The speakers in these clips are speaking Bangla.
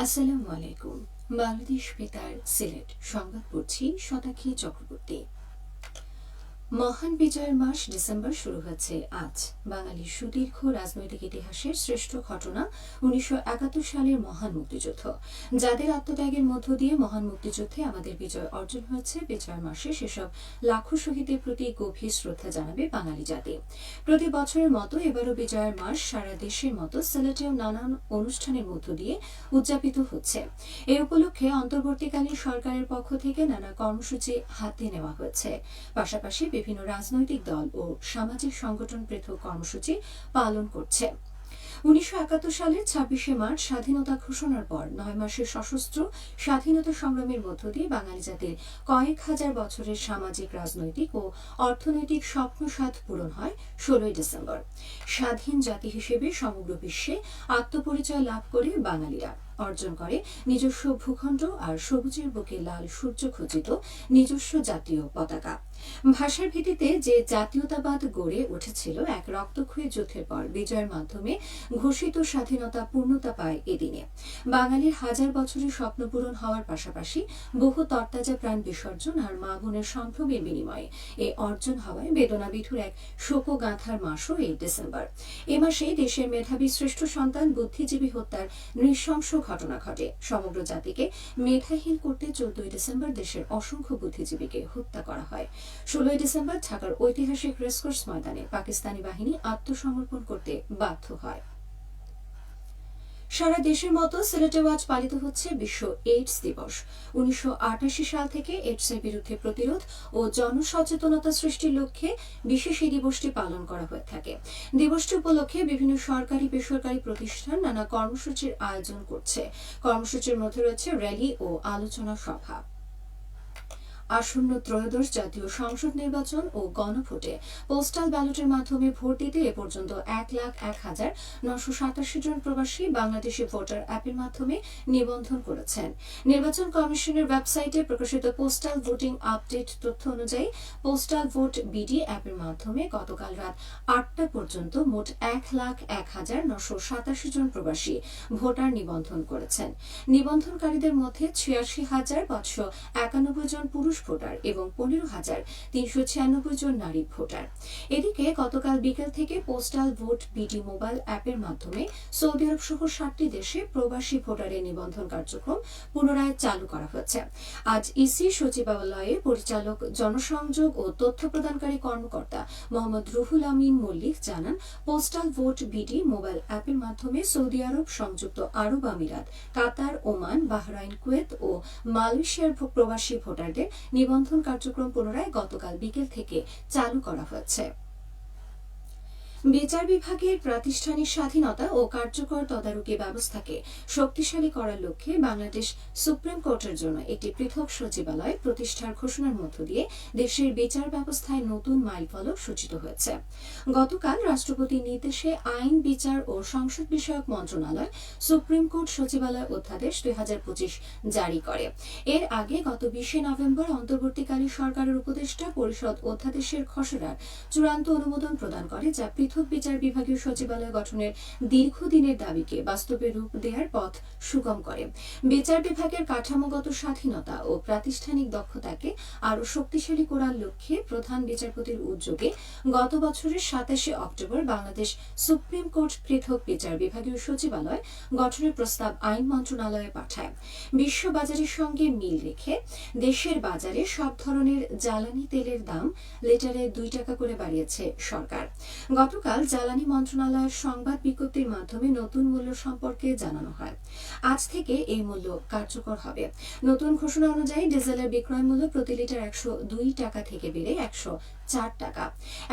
আসসালামু আলাইকুম। বাংলাদেশ বেতার সিলেট সংবাদ পড়ছি শতাক্ষী চক্রবর্তী। মহান বিজয়ের মাস ডিসেম্বর শুরু হচ্ছে আজ। বাঙালির সুদীর্ঘ রাজনৈতিক ইতিহাসের শ্রেষ্ঠ ঘটনা ১৯৭১ সালের মহান মুক্তিযুদ্ধ। যাদের আত্মত্যাগের মধ্য দিয়ে মহান মুক্তিযুদ্ধে আমাদের বিজয় অর্জন হয়েছে, বিজয় মাসে সেসব লাখো শহীদের প্রতি গভীর শ্রদ্ধা জানাবে বাঙালি জাতি। প্রতি বছরের মতো এবারও বিজয়ের মাস সারা দেশের মতো সিলেটেও নানান অনুষ্ঠানের মধ্য দিয়ে উদযাপিত হচ্ছে। এ উপলক্ষে অন্তর্বর্তীকালীন সরকারের পক্ষ থেকে নানা কর্মসূচি হাতে নেওয়া হয়েছে। পাশাপাশি বিভিন্ন রাজনৈতিক দল ও সামাজিক সংগঠন পৃথক কর্মসূচি পালন করছে। ১৯৭১ সালের ২৬শে মার্চ স্বাধীনতা ঘোষণার পর ৯ মাসের সশস্ত্র স্বাধীনতা সংগ্রামের মধ্য দিয়ে বাঙালি জাতির কয়েক হাজার বছরের সামাজিক, রাজনৈতিক ও অর্থনৈতিক স্বপ্নসাধ পূরণ হয় ১৬ই ডিসেম্বর। স্বাধীন জাতি হিসেবে সমগ্র বিশ্বে আত্মপরিচয় লাভ করে বাঙালিরা অর্জন করে নিজস্ব ভূখণ্ড আর সবুজের বুকে লাল সূর্য খচিত নিজস্ব জাতীয় পতাকা। ভাষার ভিত্তিতে যে জাতীয়তাবাদ গড়ে উঠেছিল এক রক্তক্ষয়ী যুদ্ধের পর বিজয়ের মাধ্যমে ঘোষিত স্বাধীনতা পূর্ণতা পায় এদিনে। বাঙালির হাজার বছরের স্বপ্ন পূরণ হওয়ার পাশাপাশি বহু তরতাজা প্রাণ বিসর্জন আর মা বোনের সম্ভ্রমের বিনিময়ে এ অর্জন হওয়ায় বেদনাবিধুর এক শোকগাঁথার মাসও এই ডিসেম্বর। এ মাসে দেশের মেধাবী শ্রেষ্ঠ সন্তান বুদ্ধিজীবী হত্যার নৃশংস ঘটনা ঘটে। সমগ্র জাতিকে মেধাহীন করতে ১৪ই ডিসেম্বর দেশের অসংখ্য বুদ্ধিজীবীকে হত্যা করা হয়। ১৬ই ডিসেম্বর ঢাকার ঐতিহাসিক রেসকোর্স ময়দানে পাকিস্তানি বাহিনী আত্মসমর্পণ করতে বাধ্য হয়। সারা দেশের মতো সিলেটেও আজ পালিত হচ্ছে বিশ্ব এইডস দিবস। ১৯৮৮ সাল থেকে এইডসের বিরুদ্ধে প্রতিরোধ ও জনসচেতনতা সৃষ্টির লক্ষ্যে বিশেষ এই দিবসটি পালন করা হয়ে থাকে। দিবসটি উপলক্ষে বিভিন্ন সরকারি বেসরকারি প্রতিষ্ঠান নানা কর্মসূচির আয়োজন করছে। কর্মসূচির মধ্যে রয়েছে র্যালি ও আলোচনা সভা। আসন্ন ত্রয়োদশ জাতীয় সংসদ নির্বাচন ও গণভোটে পোস্টাল ব্যালটের মাধ্যমে ভোট দিতে এ পর্যন্ত ১,০১,৯৮৭ জন প্রবাসী বাংলাদেশি ভোটার অ্যাপের মাধ্যমে নিবন্ধন করেছেন। নির্বাচন কমিশনের ওয়েবসাইটে প্রকাশিত পোস্টাল ভোটিং আপডেট তথ্য অনুযায়ী পোস্টাল ভোট বিডি অ্যাপের মাধ্যমে গতকাল রাত ৮টা পর্যন্ত মোট ১,০১,৯৮৭ জন প্রবাসী ভোটার নিবন্ধন করেছেন। নিবন্ধনকারীদের মধ্যে ৮৬,৫৯১ জন পুরুষ ভোটার এবং ১৫,৩৯৬ জন নারী ভোটার। এদিকে গতকাল বিকেল থেকে পোস্টাল ভোট বিডি মোবাইল অ্যাপের মাধ্যমে সৌদি আরব সহ ৭টি দেশে প্রবাসী ভোটারের নিবন্ধন কার্যক্রম পুনরায় চালু করা হয়েছে। আজ ইসি সচিবালয়ে পরিচালক, জনসংযোগ ও তথ্য প্রদানকারী কর্মকর্তা মোহাম্মদ রুহুল আমিন মল্লিক জানান, পোস্টাল ভোট বিডি মোবাইল অ্যাপের মাধ্যমে সৌদি আরব, সংযুক্ত আরব আমিরাত, কাতার, ওমান, বাহরাইন, কুয়েত ও মালয়েশিয়ার প্রবাসী ভোটারদের নিবন্ধন কার্যক্রম পুনরায় গতকাল বিকেল থেকে চালু করা হয়েছে। বিচার বিভাগের প্রাতিষ্ঠানিক স্বাধীনতা ও কার্যকর তদারকি ব্যবস্থাকে শক্তিশালী করার লক্ষ্যে বাংলাদেশ সুপ্রিম কোর্টের জন্য একটি পৃথক সচিবালয় প্রতিষ্ঠার ঘোষণার মধ্য দিয়ে দেশের বিচার ব্যবস্থায় নতুন মাইলফলক সূচিত হয়েছে। গতকাল রাষ্ট্রপতির নির্দেশে আইন, বিচার ও সংসদ বিষয়ক মন্ত্রণালয় সুপ্রিম কোর্ট সচিবালয় অধ্যাদেশ ২০২৫ জারি করে। এর আগে গত ২০শে নভেম্বর অন্তর্বর্তীকালীন সরকারের উপদেষ্টা পরিষদ অধ্যাদেশের খসড়ার চূড়ান্ত অনুমোদন প্রদান করে, যা পৃথক বিচার বিভাগীয় সচিবালয় গঠনের দীর্ঘদিনের দাবিকে বাস্তবে রূপ দেওয়ার পথ সুগম করে। বিচার বিভাগের কাঠামোগত স্বাধীনতা ও প্রাতিষ্ঠানিক দক্ষতাকে আরও শক্তিশালী করার লক্ষ্যে প্রধান বিচারপতির উদ্যোগে গত বছরের ২৭শে অক্টোবর বাংলাদেশ সুপ্রিম কোর্ট পৃথক বিচার বিভাগীয় সচিবালয় গঠনের প্রস্তাব আইন মন্ত্রণালয়ে পাঠায়। বিশ্ব বাজারের সঙ্গে মিল রেখে দেশের বাজারে সব ধরনের জ্বালানি তেলের দাম লিটারে ২ টাকা করে বাড়িয়েছে সরকার। গতকাল জ্বালানি মন্ত্রণালয়ের সংবাদ বিজ্ঞপ্তির মাধ্যমে নতুন মূল্য সম্পর্কে জানানো হয়। আজ থেকে এই মূল্য কার্যকর হবে। নতুন ঘোষণা অনুযায়ী ডিজেলের বিক্রয় মূল্য প্রতি লিটার ১০২ টাকা থেকে বেড়ে ১০৪ টাকা।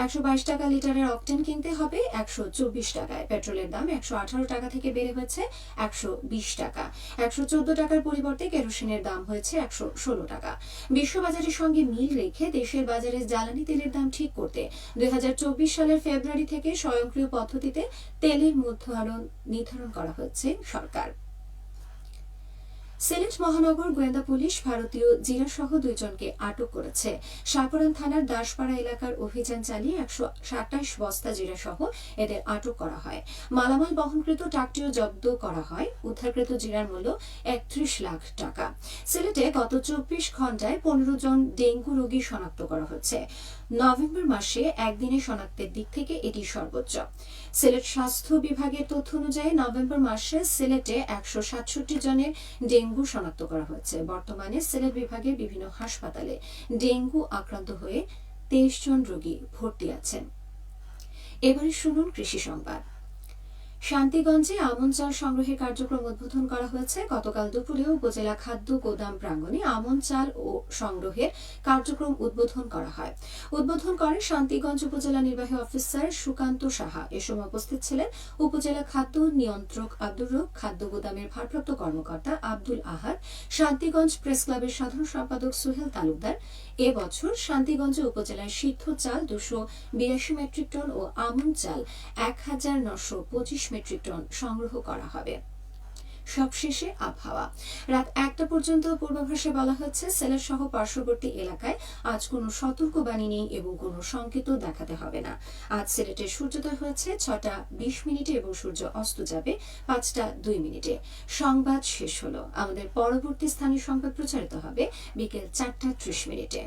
১২২ টাকা লিটারের অকটেন কিনতে হবে ১২৪ টাকায়। পেট্রোলের দাম ১১৮ টাকা থেকে বেড়ে হয়েছে ১২০ টাকা। ১১৪ টাকার পরিবর্তে কেরোসিনের দাম হয়েছে ১১৬ টাকা। বিশ্ববাজারের সঙ্গে মিল রেখে দেশের বাজারে জ্বালানি তেলের দাম ঠিক করতে ২০২৪ সালের ফেব্রুয়ারি থেকে স্বয়ংক্রিয় পদ্ধতিতে তেলের মূল্য নির্ধারণ করা হচ্ছে সরকার। সিলেট মহানগর গোয়েন্দা পুলিশ ভারতীয় জিরাসহ 2 জনকে আটক করেছে। সাপুরান থানার দাসপাড়া এলাকার অভিযান চালিয়ে 127 বস্তা জিরাসহ এদের আটক করা হয়। মালামাল বহনকৃত ট্রাকটিও জব্দ করা হয়। উদ্ধারকৃত জিরার মূল্য 31 লাখ টাকা। সিলেটে গত 24 ঘন্টায় 15 জন ডেঙ্গু রোগী শনাক্ত করা হচ্ছে। নভেম্বর মাসে একদিনে শনাক্তের দিক থেকে এটি সর্বোচ্চ। সিলেট স্বাস্থ্য বিভাগের তথ্য অনুযায়ী নভেম্বর মাসে সিলেটে 167 জনের ডেঙ্গু শনাক্ত করা হয়েছে। বর্তমানে সিলেট বিভাগের বিভিন্ন হাসপাতালে ডেঙ্গু আক্রান্ত হয়ে 23 জন রোগী ভর্তি আছেন। এবারে শুনুন কৃষি সংবাদ। শান্তিগঞ্জে আমন চাল সংগ্রহের কার্যক্রম উদ্বোধন করা হয়েছে। গতকাল দুপুরে উপজেলা খাদ্য গোদাম প্রাঙ্গণে আমন চাল ও সংগ্রহের কার্যক্রম উদ্বোধন করা হয়। উদ্বোধন করেন শান্তিগঞ্জ উপজেলা নির্বাহী অফিসার সুকান্ত সাহা। এ সময় উপস্থিত ছিলেন উপজেলা খাদ্য নিয়ন্ত্রক আব্দুর রব, খাদ্য গোদামের ভারপ্রাপ্ত কর্মকর্তা আব্দুল আহাদ, শান্তিগঞ্জ প্রেস ক্লাবের সাধারণ সম্পাদক সোহেল তালুকদার। এবছর শান্তিগঞ্জ উপজেলায় সিদ্ধ চাল 282 মেট্রিক টন ও আমন চাল 1925 মেট্রিক টন সংগ্রহ করা হবে। সবশেষে আবহাওয়া। রাত 1টা পর্যন্ত পূর্বাভাসে বলা হচ্ছে সিলেট সহ পার্শ্ববর্তী এলাকায় আজ কোনো সতর্কবাণী নেই এবং কোনো সংকেতও দেখাতে হবে না। আজ সিলেটের সূর্যোদয় হয়েছে 6টা 20 মিনিটে এবং সূর্য অস্ত যাবে 5টা 2 মিনিটে। সংবাদ শেষ হলো। আমাদের পরবর্তী স্থানীয় সংবাদ প্রচারিত হবে বিকেল 4টা 30 মিনিটে।